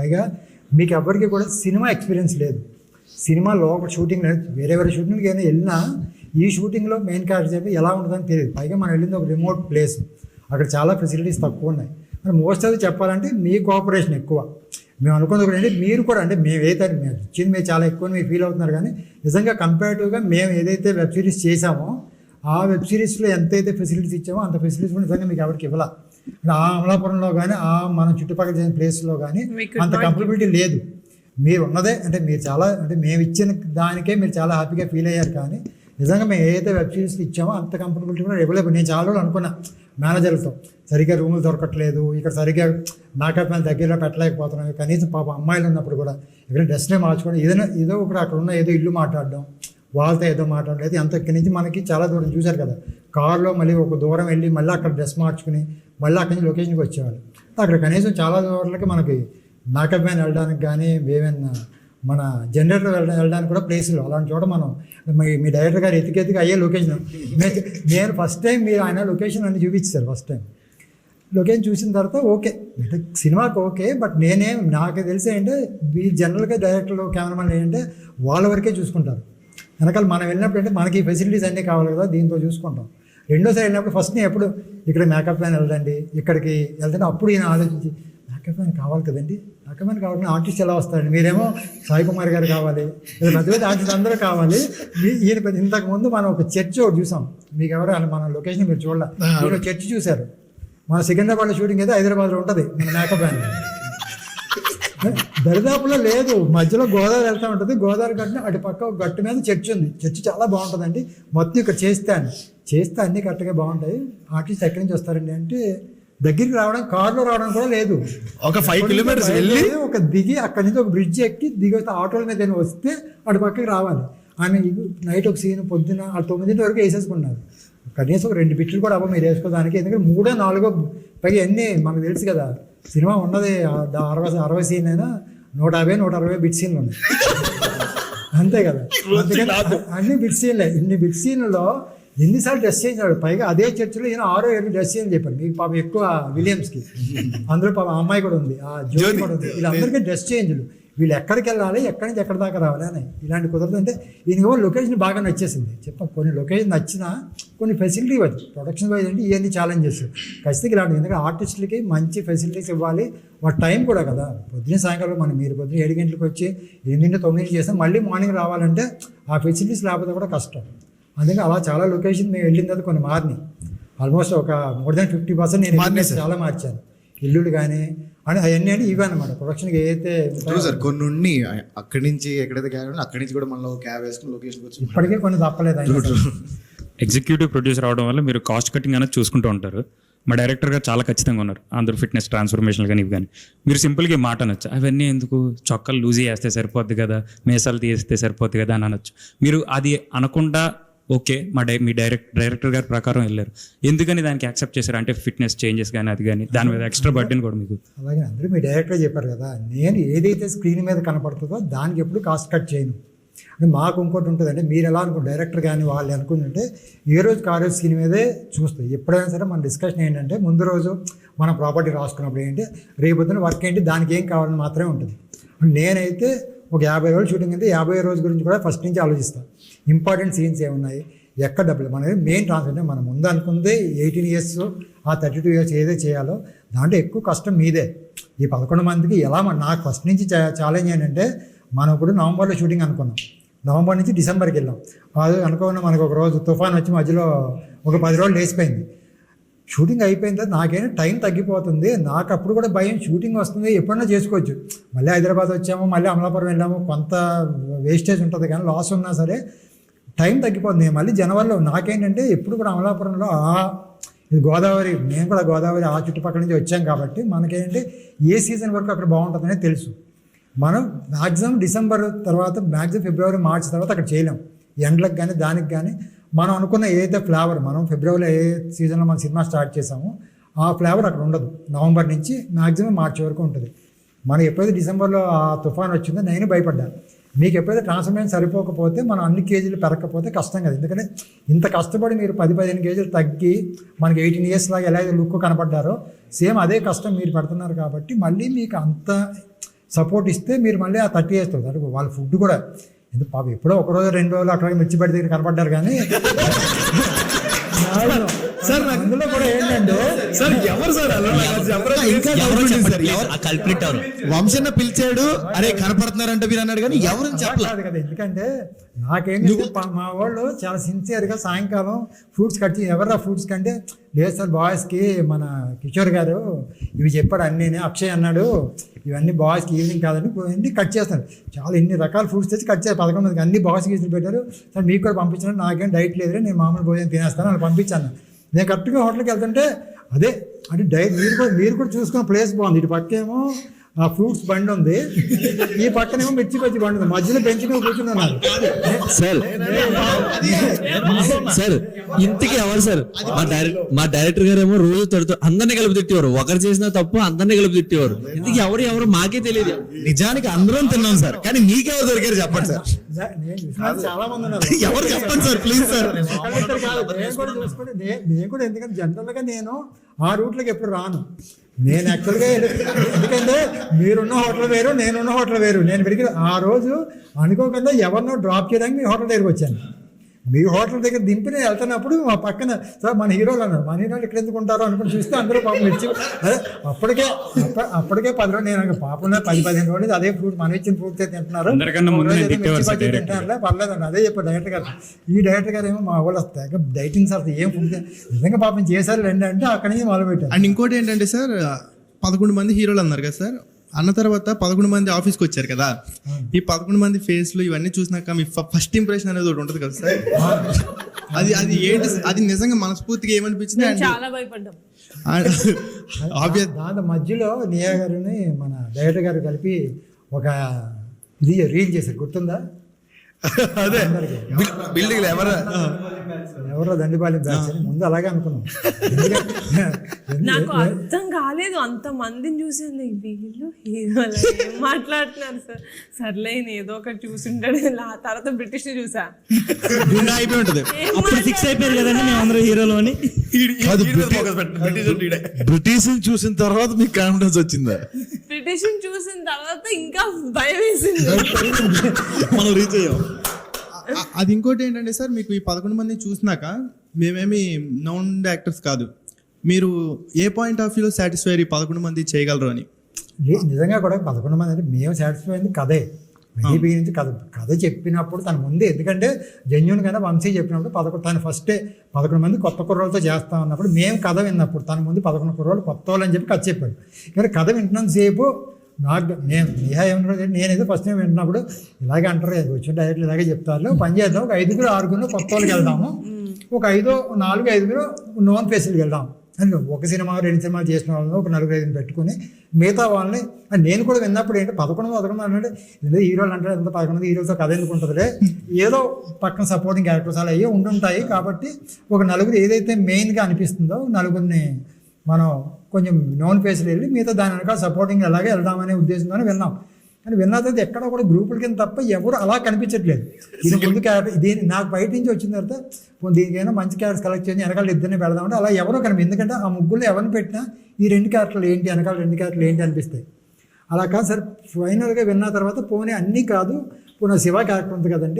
పైగా మీకు ఎవరికి కూడా సినిమా ఎక్స్పీరియన్స్ లేదు. సినిమా లోపల షూటింగ్ వేరే షూటింగ్కి ఏమైనా వెళ్ళినా ఈ షూటింగ్లో మెయిన్ క్యారెక్టర్ చెప్పి ఎలా ఉంటుందని తెలియదు. పైగా మనం వెళ్ళింది ఒక రిమోట్ ప్లేస్, అక్కడ చాలా ఫెసిలిటీస్ తక్కువ ఉన్నాయి. మరి మోస్ట్ ఆఫ్ చెప్పాలంటే మీ కోఆపరేషన్ ఎక్కువ. మేము అనుకున్నది కూడా అంటే మీరు కూడా అంటే మేము ఏదైతే మేము ఇచ్చింది మీరు చాలా ఎక్కువ మీరు ఫీల్ అవుతున్నారు, కానీ నిజంగా కంపేరిటివ్గా మేము ఏదైతే వెబ్ సిరీస్ చేసామో ఆ వెబ్ సిరీస్లో ఎంతైతే ఫెసిలిటీస్ ఇచ్చామో అంత ఫెసిలిటీస్ కూడా నిజంగా మీకు ఎవరికి ఇవ్వాల. ఆ అమలాపురంలో కానీ ఆ మన చుట్టుపక్కల చేసిన ప్లేస్లో కానీ అంత కంఫర్టబిలిటీ లేదు. మీరు ఉన్నదే అంటే మీరు చాలా అంటే మేము ఇచ్చిన దానికే మీరు చాలా హ్యాపీగా ఫీల్ అయ్యారు, కానీ నిజంగా మేము ఏదైతే వెబ్ సిరీస్కి ఇచ్చామో అంత కంఫర్టబిలిటీ కూడా ఇవ్వలేదు. నేను చాలా రోజులు అనుకున్నా మేనేజర్లతో సరిగ్గా రూములు దొరకట్లేదు, ఇక్కడ సరిగ్గా మేకప్ మ్యాన్ దగ్గరలో పెట్టలేకపోతున్నాం, కనీసం పాప అమ్మాయిలు ఉన్నప్పుడు కూడా ఇక్కడ డ్రెస్నే మార్చుకోవడం, ఏదో ఒకటి అక్కడ ఉన్న ఏదో ఇల్లు మాట్లాడడం, వాళ్ళతో ఏదో మాట్లాడలేదు. అంత ఇక్కడి నుంచి మనకి చాలా దూరం చూశారు కదా, కారులో మళ్ళీ ఒక దూరం వెళ్ళి మళ్ళీ అక్కడ డ్రెస్ మార్చుకుని మళ్ళీ అక్కడి నుంచి లొకేషన్కి వచ్చేవాళ్ళు. అక్కడ కనీసం చాలా దూరాలకి మనకి మేకప్ మ్యాన్ వెళ్ళడానికి కానీ ఏమైనా మన జనరేటర్ వెళ్ళడానికి కూడా ప్లేసులు అలాంటి చోట మనం మీ డైరెక్టర్ గారు ఎతికి అయ్యే లొకేషన్. నేను ఫస్ట్ టైం మీరు ఆయన లొకేషన్ అన్ని చూపించారు. ఫస్ట్ టైం లొకేషన్ చూసిన తర్వాత ఓకే సినిమాకి ఓకే, బట్ నాకు తెలిసి ఏంటంటే ఈ జనరల్గా డైరెక్టర్లు కెమెరామెన్ ఏంటంటే వాళ్ళ వరకే చూసుకుంటారు. వెనకాల మనం వెళ్ళినప్పుడు అంటే మనకి ఫెసిలిటీస్ అన్నీ కావాలి కదా, దీంతో చూసుకుంటాం. రెండోసారి వెళ్ళినప్పుడు ఫస్ట్ నేను ఎప్పుడు ఇక్కడ మేకప్ మ్యాన్ వెళ్ళండి, ఇక్కడికి వెళ్తుంటే అప్పుడు ఈయన ఆలోచించి మేకప్ మ్యాన్ కావాలి కదండి, మేకప్ మ్యాన్ కావాలని ఆర్టిస్ట్ ఎలా వస్తారండి, మీరేమో సాయి కుమార్ గారు కావాలి, పెద్ద పెద్ద ఆర్టిస్ట్ అందరూ కావాలి. ఈయన ఇంతకుముందు మనం ఒక చర్చ్ ఒకటి చూసాం, మీకు ఎవరు మన లొకేషన్ మీరు చూడాలి, మీరు చర్చ్ చూశారు. మన సికింద్రాబాద్లో షూటింగ్ అయితే హైదరాబాద్లో ఉంటుంది మన మేకప్ మ్యాన్. దరిదాపులో లేదు, మధ్యలో గోదావరి వెళ్తూ ఉంటుంది. గోదావరి గట్టున అటు పక్క ఒక గట్టు మీద చర్చ్ ఉంది. చర్చ్ చాలా బాగుంటుందండి. మొత్తం ఇక్కడ చేస్తే అన్నీ కరెక్ట్గా బాగుంటాయి. ఆర్టిస్ట్ ఎక్కడి నుంచి వస్తారండి అంటే దగ్గరికి రావడం కారులో రావడం కూడా లేదు, ఒక 5 కిలోమీటర్స్ వెళ్ళి ఒక దిగి అక్కడి నుంచి ఒక బ్రిడ్జ్ ఎక్కి దిగి వస్తే ఆటోల మీద వస్తే అటు పక్కకి రావాలి. ఆమె నైట్ ఒక సీన్ పొద్దున 9 వరకు వేసేసుకున్నారు. కనీసం ఒక 2 బిట్లు కూడా అవ్వ మీరు వేసుకోవడానికి, ఎందుకంటే 3, 4 పైగా అన్నీ మనకు తెలుసు కదా. సినిమా ఉన్నది 60 సీన్ అయినా 150-160 బిట్ సీన్లు ఉన్నాయి అంతే కదా. అందుకని అన్ని బిట్ సీన్లే. ఇన్ని బిట్ సీన్లలో ఎన్నిసార్లు డ్రెస్ చేంజ్ అయ్యాడు. పైగా అదే చర్చిలో ఈయన 6-7 డ్రెస్ చేంజ్ చెప్పారు. మీకు పాపం ఎక్కువ విలియమ్స్కి, అందులో పాపం అమ్మాయి కూడా ఉంది, ఆ జ్యోతి కూడా ఉంది. వీళ్ళందరికీ డ్రెస్ చేంజ్లు, వీళ్ళు ఎక్కడికి వెళ్ళాలి, ఎక్కడి నుంచి ఎక్కడి దాకా రావాలి అని ఇలాంటి కుదరదు. అంటే ఈయనకి లొకేషన్ బాగా నచ్చేసింది. చెప్పాం కొన్ని లొకేషన్ నచ్చినా కొన్ని ఫెసిలిటీ వైజ్ ప్రొడక్షన్ వైజ్ అంటే ఇవన్నీ ఛాలెంజెస్ ఖచ్చితంగా ఇలాంటి. ఎందుకంటే ఆర్టిస్టులకి మంచి ఫెసిలిటీస్ ఇవ్వాలి, వాటి టైం కూడా కదా. పొద్దున్న సాయంకాలం మీరు పొద్దున్న 7 గంటలకు వచ్చి 8-9 చేస్తాం, మళ్ళీ మార్నింగ్ రావాలంటే ఆ ఫెసిలిటీస్ లేకపోతే కూడా కష్టం. అందుకే అలా చాలా లొకేషన్ మేము వెళ్ళిన తర్వాత కొన్ని మారినాయి. ఆల్మోస్ట్ ఒక మోర్ దాన్ 50% నేను చాలా మార్చాను. ఇల్లులు కానీ అని అవన్నీ అంటే ఇవే అనమాట ప్రొడక్షన్కి ఏదైతే సార్ కొన్ని ఉన్నాయి. అక్కడి నుంచి ఎక్కడైతే క్యాబ్ అక్కడి నుంచి కూడా మనలో క్యాబ్ వేసుకుని లొకేషన్కి వచ్చి ఇప్పటికే కొన్ని తప్పలేదు. ఎగ్జిక్యూటివ్ ప్రొడ్యూసర్ అవడం వల్ల మీరు కాస్ట్ కటింగ్ అనేది చూసుకుంటూ ఉంటారు. మా డైరెక్టర్ గారు చాలా ఖచ్చితంగా ఉన్నారు. ఆంధ్ర ఫిట్నెస్ ట్రాన్స్ఫర్మేషన్ కానీ ఇవి కానీ మీరు సింపుల్గా మాట అనొచ్చు, అవన్నీ ఎందుకు చొక్కలు లూజ్ చేస్తే సరిపోద్ది కదా, మేసాలు తీస్తే సరిపోద్ది కదా అని అనొచ్చు. మీరు అది అనకుండా ఓకే మీ డైరెక్టర్ గారి ప్రకారం వెళ్ళారు, ఎందుకని దానికి యాక్సెప్ట్ చేశారు? అంటే ఫిట్నెస్ చేంజెస్ కానీ అది కానీ దాని మీద ఎక్స్ట్రా బర్డెన్ కూడా మీకు. అలాగే అందరూ మీ డైరెక్టర్ చెప్పారు కదా, నేను ఏదైతే స్క్రీన్ మీద కనపడుతుందో దానికి ఎప్పుడు కాస్ట్ కట్ చేయను. అంటే మాకు ఇంకోటి ఉంటుంది, అంటే మీరు ఎలా అనుకుంటే డైరెక్టర్ కానీ వాళ్ళు అనుకుంటుంటే ఏ రోజుకి ఆ రోజు స్క్రీన్ మీదే చూస్తాయి. ఎప్పుడైనా సరే మన డిస్కషన్ ఏంటంటే ముందు రోజు మన ప్రాపర్టీ రాసుకున్నప్పుడు ఏంటంటే రేపొద్దున వర్క్ ఏంటి దానికి ఏం కావాలని మాత్రమే ఉంటుంది. నేనైతే ఒక 50 రోజులు షూటింగ్ అయితే 50 రోజు గురించి కూడా ఫస్ట్ నుంచి ఆలోచిస్తాను. ఇంపార్టెంట్ సీన్స్ ఏమున్నాయి, ఎక్కడ డబ్బులు, మన మెయిన్ ట్రాన్స్ఫర్ మనం ముందు అనుకుందే 18 years ఆ 32 years ఏదో చేయాలో దాంట్లో ఎక్కువ కష్టం మీదే. ఈ 11 మందికి ఎలా నాకు ఫస్ట్ నుంచి ఛాలెంజ్ ఏంటంటే మనం ఇప్పుడు నవంబర్లో షూటింగ్ అనుకున్నాం, నవంబర్ నుంచి డిసెంబర్కి వెళ్ళాం. అది అనుకున్న మనకు ఒక రోజు తుఫాన్ వచ్చి మధ్యలో ఒక 10 రోజులు లేచిపోయింది. షూటింగ్ అయిపోయిన తర్వాత నాకేంటో టైం తగ్గిపోతుంది. నాకు అప్పుడు కూడా భయం, షూటింగ్ వస్తుంది ఎప్పుడన్నా చేసుకోవచ్చు, మళ్ళీ హైదరాబాద్ వచ్చాము మళ్ళీ అమలాపురం వెళ్ళాము, కొంత వేస్టేజ్ ఉంటుంది కానీ లాస్ ఉన్నా సరే టైం తగ్గిపోతుంది. మళ్ళీ జనవరిలో నాకేంటంటే ఎప్పుడు కూడా అమలాపురంలో ఇది గోదావరి, మేము కూడా గోదావరి ఆ చుట్టుపక్కల నుంచి వచ్చాం కాబట్టి మనకేంటంటే ఏ సీజన్ వరకు అక్కడ బాగుంటుందనే తెలుసు. మనం మ్యాక్సిమం డిసెంబర్ తర్వాత మ్యాక్సిమం ఫిబ్రవరి మార్చి తర్వాత అక్కడ చేయలేం, ఎండలకు కానీ దానికి కానీ. మనం అనుకున్న ఏదైతే ఫ్లేవర్ మనం ఫిబ్రవరిలో ఏ సీజన్లో మనం సినిమా స్టార్ట్ చేసామో ఆ ఫ్లేవర్ అక్కడ ఉండదు. నవంబర్ నుంచి మ్యాక్సిమం మార్చి వరకు ఉంటుంది. మనం ఎప్పుడైతే డిసెంబర్లో ఆ తుఫాన్ వచ్చిందో నేను భయపడ్డాను. మీకు ఎప్పుడైతే ట్రాన్స్ఫర్మేషన్ సరిపోకపోతే మనం అన్ని కేజీలు పెరగకపోతే కష్టం కదా. ఎందుకంటే ఇంత కష్టపడి మీరు 10-15 కేజీలు తగ్గి మనకి 18 years లాగా ఎలా లుక్ కనపడ్డారో సేమ్ అదే కష్టం మీరు పెడుతున్నారు కాబట్టి మళ్ళీ మీకు అంత సపోర్ట్ ఇస్తే మీరు మళ్ళీ ఆ 30 years అంటే వాళ్ళ ఫుడ్ కూడా ఎందుకు పాపం ఎప్పుడో ఒక రోజు 2 రోజులు అక్కడ మిర్చిపడి దగ్గర కనపడ్డారు కానీ సార్ అందులో కూడా ఏంటంటే సార్ ఎవరు సార్ ఇంకా doubt ఉంది సార్. వంశన్న పిలిచాడు, అరే కనపడుతున్నారంట మీరు అన్నాడు కానీ ఎవరు చెప్పలేదు కాదు కదా. ఎందుకంటే నాకేంటంటే మా వాళ్ళు చాలా సిన్సియర్గా సాయంకాలం ఫ్రూట్స్ కట్ చేసి ఎవరా ఫ్రూట్స్ కంటే లేదు సార్ బాయ్స్కి మన కిషోర్ గారు ఇవి చెప్పాడు అన్నీ అక్షయ్ అన్నాడు ఇవన్నీ బాయ్స్కి ఈవినింగ్ కాదని అన్ని కట్ చేస్తాను. చాలా ఇన్ని రకాల ఫ్రూట్స్ తెచ్చి కట్ చేసి 11 మందికి అన్ని బాయ్స్కి ఇచ్చి పెట్టారు. సార్ మీకు కూడా పంపించాను, నాకేం డైట్ లేదు, నేను మామూలు భోజనం తినేస్తాను అని పంపించాను. నేను కరెక్ట్గా హోటల్కి వెళ్తుంటే అదే అంటే డైట్ మీరు కూడా చూసుకున్న ప్లేస్ బాగుంది. ఇటు పక్కేమో ఆ ఫ్రూట్స్ బండి ఉంది, ఈ పక్కనేమో మిర్చి బజ్జి బండి ఉంది, మధ్యలో బెంచ్ మీద కూర్చున్నారు. సార్ ఇంతకీ ఎవరు సార్? మా డైరెక్టర్ గారు ఏమో రోజు తడుతూ అందరినీ కలిపి తిట్టేవారు, ఒకరు చేసిన తప్పు అందరినీ కలిపి తిట్టేవారు. ఇంతకీ ఎవరు మాకే తెలియదు. నిజానికి అందరం తిన్నాం సార్, కానీ మీకెవరు దొరికారు చెప్పండి సార్. చాలా మంది ఉన్నారు, ఎవరు చెప్పండి సార్ ప్లీజ్ సార్. నేను కూడా ఎందుకంటే జనరల్గా నేను ఆ రూట్లోకి ఎప్పుడు రాను. నేను యాక్చువల్గా ఎందుకంటే మీరున్న హోటల్ వేరు, నేనున్న హోటల్ వేరు. నేను పెరిగి ఆ రోజు అనుకోకుండా ఎవరినో డ్రాప్ చేయడానికి మీ హోటల్ దగ్గరికి వచ్చాను. మీ హోటల్ దగ్గర దింపి నేను వెళ్తున్నప్పుడు మా పక్కన సార్ మన హీరోలు అన్నారు, మన హీరోలు ఇక్కడ ఎందుకు ఉంటారో అనుకుని చూస్తే అందరూ పాపం మిర్చి అదే అప్పటికే 10 రోజులు నేను పాపం 10-15 రోజులు అదే ఫ్రూట్ మనం ఇచ్చిన ఫ్రూట్స్ తింటున్నారు, తింటున్నారులే పర్లేదండి అదే చెప్పారు డైరెక్టర్ గారు. ఈ డైరెక్టర్ గారు ఏమో మా వాళ్ళు వస్తాయి డైటింగ్ సార్ ఏం ఫుడ్ నిజంగా పాపం చేశారు రండి అంటే అక్కడి నుంచి మొదలుపెట్టారు. అండ్ ఇంకోటి ఏంటంటే సార్ 11 మంది హీరోలు అన్నారు కదా సార్, అన్న తర్వాత 11 మంది ఆఫీస్కి వచ్చారు కదా, ఈ 11 మంది ఫేస్లు ఇవన్నీ చూసినాక మీ ఫస్ట్ ఇంప్రెషన్ అనేది ఒకటి ఉంటుంది కదా సార్, అది ఏంటి? అది నిజంగా మనస్ఫూర్తిగా ఏమనిపించింది? చాలా భయపడ్డాం. దాని మధ్యలో నియా గారిని మన డైరెక్టర్ గారు కలిపి ఒక ఇది రీల్ చేశారు, గుర్తుందా? అదే బిల్డింగ్ ఎవరో దండిపాలెం బ్యాచ్ అని ముందు అలాగే అనుకున్నాం. నాకు అర్థం కాలేదు, అంత మందిని చూసాను వీళ్ళు హీరోలు ఏం మాట్లాడుతున్నారు సార్. సర్లే ఏదో ఒకటి చూసుంటాడు. తర్వాత బ్రిటిష్ ని చూసా, అయిపోయి ఉంటుంది. అప్పుడు ఫిక్స్ అయిపోయారు కదండి మేము అందరూ హీరోలు అని. బ్రిటిష్ చూసిన తర్వాత మీకు కాన్ఫిడెన్స్ వచ్చిందా? బ్రిటిష్ ని చూసిన తర్వాత ఇంకా భయం వేసింది. మనం రీచ్ అయ్యాం. అది ఇంకోటి ఏంటంటే సార్, మీకు ఈ 11 మంది చూసినాక మేమేమి నౌన్ యాక్టర్స్ కాదు, మీరు ఏ పాయింట్ ఆఫ్ వ్యూలో సాటిస్ఫై అయ్యి 11 మంది చేయగలరు అని? నిజంగా కూడా 11 మంది అంటే మేము సాటిస్ఫై అయింది కథే. మెహబీ నుంచి కథ చెప్పినప్పుడు తన ముందే, ఎందుకంటే జెన్యున్గానే వంశీ చెప్పినప్పుడు తను ఫస్టే 11 మంది కొత్త కుర్రోళ్ళతో చేస్తాం అన్నప్పుడు మేము కథ విన్నప్పుడు తన ముందు 11 కుర్రోళ్ళు కొత్త వాళ్ళు అని చెప్పి కథ చెప్పాడు. కానీ కథ వింటున్నంతసేపు నేను నేనేదో ఫస్ట్ టైం వింటున్నప్పుడు ఇలాగే అంటారు, వచ్చిన డైరెక్ట్లు ఇలాగే చెప్తారు, పని చేద్దాం, ఒక 5-6 కొత్త వాళ్ళకి వెళ్దాము, ఒక 4-5 నోన్ ఫేస్కి వెళ్దాం అని ఒక సినిమా 2 సినిమాలు చేసిన వాళ్ళని ఒక 4-5 పెట్టుకుని మిగతా వాళ్ళని నేను కూడా విన్నప్పుడు ఏంటి 11 అంటే ఏదో హీరోలు అంటే ఎంత 11 హీరోలతో కథ ఎందుకు ఉంటుందిలే, ఏదో పక్కన సపోర్టింగ్ క్యారెక్టర్స్ అలా అయ్యే ఉంటుంటాయి కాబట్టి ఒక 4 ఏదైతే మెయిన్గా అనిపిస్తుందో 4 మనం కొంచెం నోన్ ఫేస్లు వెళ్ళి మిగతా దాని వెనకాల సపోర్టింగ్ అలాగే వెళ్దామనే ఉద్దేశంతోనే విన్నాం. కానీ విన్న తర్వాత ఎక్కడ కూడా గ్రూపుల కింద తప్ప ఎవరు అలా కనిపించట్లేదు. ఇది ముందు క్యారెక్టర్ దీని నాకు బయట నుంచి వచ్చిన తర్వాత దీనికైనా మంచి క్యారెక్టర్స్ కలెక్ట్ చేసి వెనకాల ఇద్దరిని పెడదామంటే అలా ఎవరో కనిపి, ఎందుకంటే ఆ ముగ్గురు ఎవరిని పెట్టినా ఈ 2 క్యారెక్టర్లు ఏంటి వెనకాల 2 క్యారెక్టర్లు ఏంటి అనిపిస్తాయి. అలా కాదు సార్, ఫైనల్గా విన్న తర్వాత పోనీ అన్నీ కాదు, పోనీ శివ క్యారెక్టర్ ఉంది కదండి